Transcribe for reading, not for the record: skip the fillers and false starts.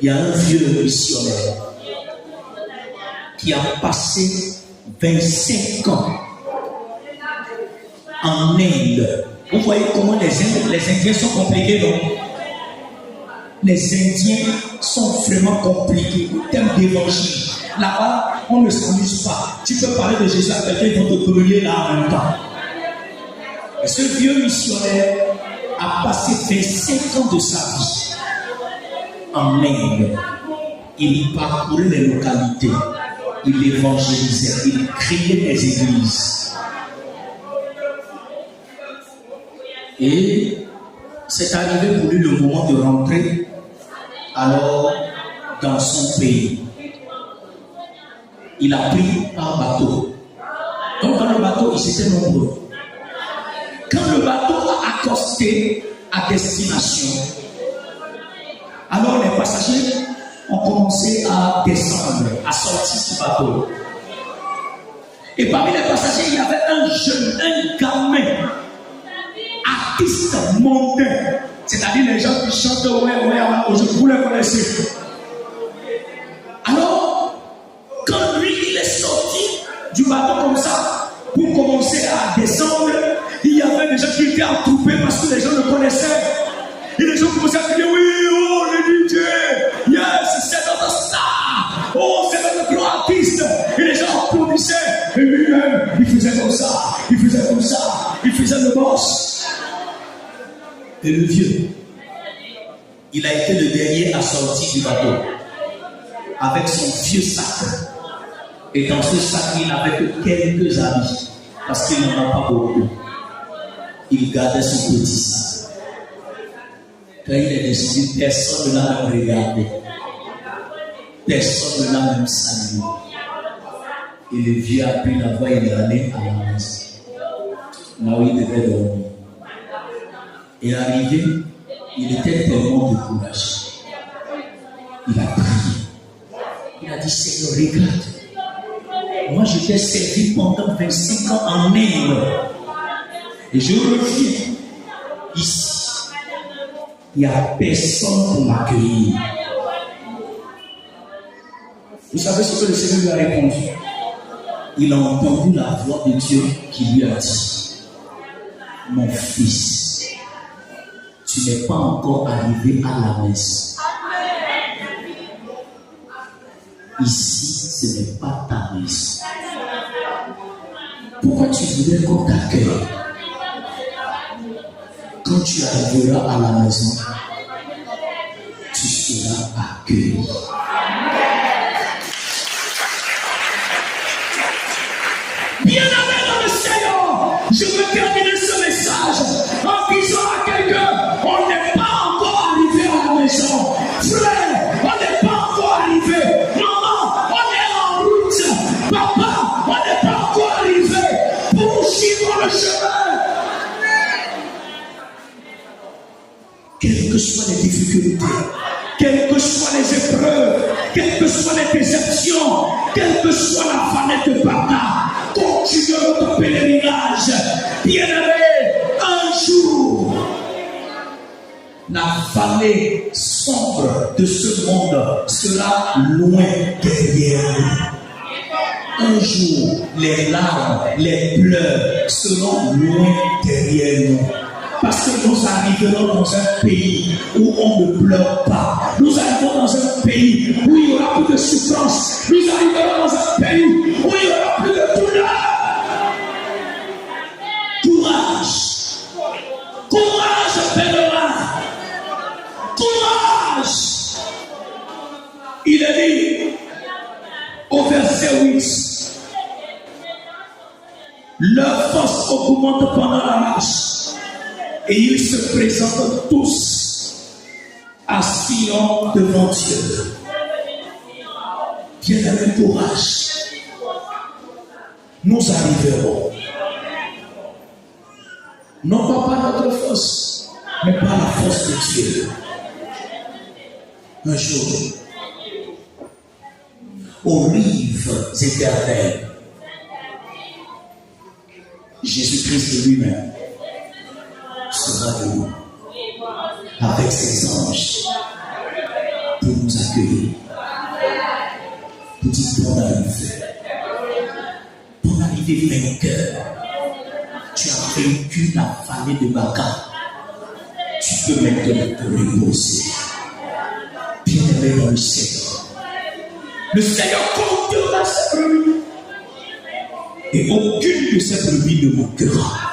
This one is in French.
Il y a un vieux missionnaire qui a passé 25 ans en Inde. Vous voyez comment les Indiens sont compliqués, non? Les Indiens sont vraiment compliqués. Ils thème d'évangile. Là-bas, on ne s'amuse pas. Tu peux parler de Jésus à quelqu'un, ils vont te brûler là en même temps. Et ce vieux missionnaire a passé 25 ans de sa vie en Inde. Il parcourait les localités. Il évangélisait. Il créait des églises. Et c'est arrivé pour lui le moment de rentrer alors dans son pays. Il a pris un bateau. Donc dans le bateau, ils étaient nombreux. Quand le bateau a accosté à destination, alors les passagers ont commencé à descendre, à sortir du bateau. Et parmi les passagers, il y avait un jeune, un gamin, artiste mondain. C'est-à-dire les gens qui chantent ouais, vous les connaissez. Alors, quand lui, il est sorti du bateau comme ça, pour commencer à descendre, il y avait des gens qui étaient attroupés parce que les gens le connaissaient. Et les gens commençaient à dire oui, oh le DJ, yes, c'est notre star, oh c'est notre grand artiste. Et les gens applaudissaient. Et lui-même, il faisait comme ça, il faisait comme ça, il faisait le boss. Et le vieux, il a été le dernier à sortir du bateau avec son vieux sac. Et dans ce sac, il n'avait que quelques habits parce qu'il n'en a pas beaucoup. Il gardait son petit sac. Quand il est descendu, personne ne l'a même regardé. Personne ne l'a même salué. Et le vieux a pris la voie et il est allé à la maison, là où il devait dormir. Et arrivé, il était tellement découragé. Il a prié. Il a dit, Seigneur, regarde. Moi, je t'ai servi pendant 25 ans en Inde. Et je reviens ici. Il n'y a personne pour m'accueillir. Vous savez ce que le Seigneur lui a répondu? Il a entendu la voix de Dieu qui lui a dit, mon fils, tu n'es pas encore arrivé à la maison. Ici, ce n'est pas ta maison. Pourquoi tu voudrais qu'on t'accueille? Quand tu arriveras à la maison, tu seras accueilli. Bien-aimé dans le Seigneur, je veux terminer ce message en disant à quelqu'un, on n'est pas encore arrivé à la maison. Frère, on n'est pas encore arrivé. Maman, on est en route. Papa, on n'est pas encore arrivé. Poursuivons le chemin. Quelles que soient les difficultés, quelles que soient les épreuves, quelles que soient les déceptions, quelle que soit la fanette de papa, continue notre pèlerinage. Bien-aimé, un jour, la vallée sombre de ce monde sera loin derrière nous. Un jour, les larmes, les pleurs seront loin derrière nous. Parce que nous arriverons dans un pays où on ne pleure pas. Nous arriverons dans un pays où il n'y aura plus de souffrance. Nous arriverons dans un pays où il n'y aura plus de douleur. Courage. Courage, pèlerin. Courage. Il est dit au verset 8. Leur force augmente pendant la marche. Et ils se présentent tous à Sion devant Dieu. Bien-aimé, courage. Nous arriverons. Non pas par notre force, mais par la force de Dieu. Un jour, aux rives éternelles, Jésus-Christ lui-même sera venu avec ses anges pour nous accueillir. Pour dire ton arrivée vainqueur. Tu as vaincu la vallée de Baca. Tu peux maintenant te reposer. Bien-aimé dans le Seigneur. Le Seigneur comptera ses brebis. Et aucune de ces brebis ne manquera.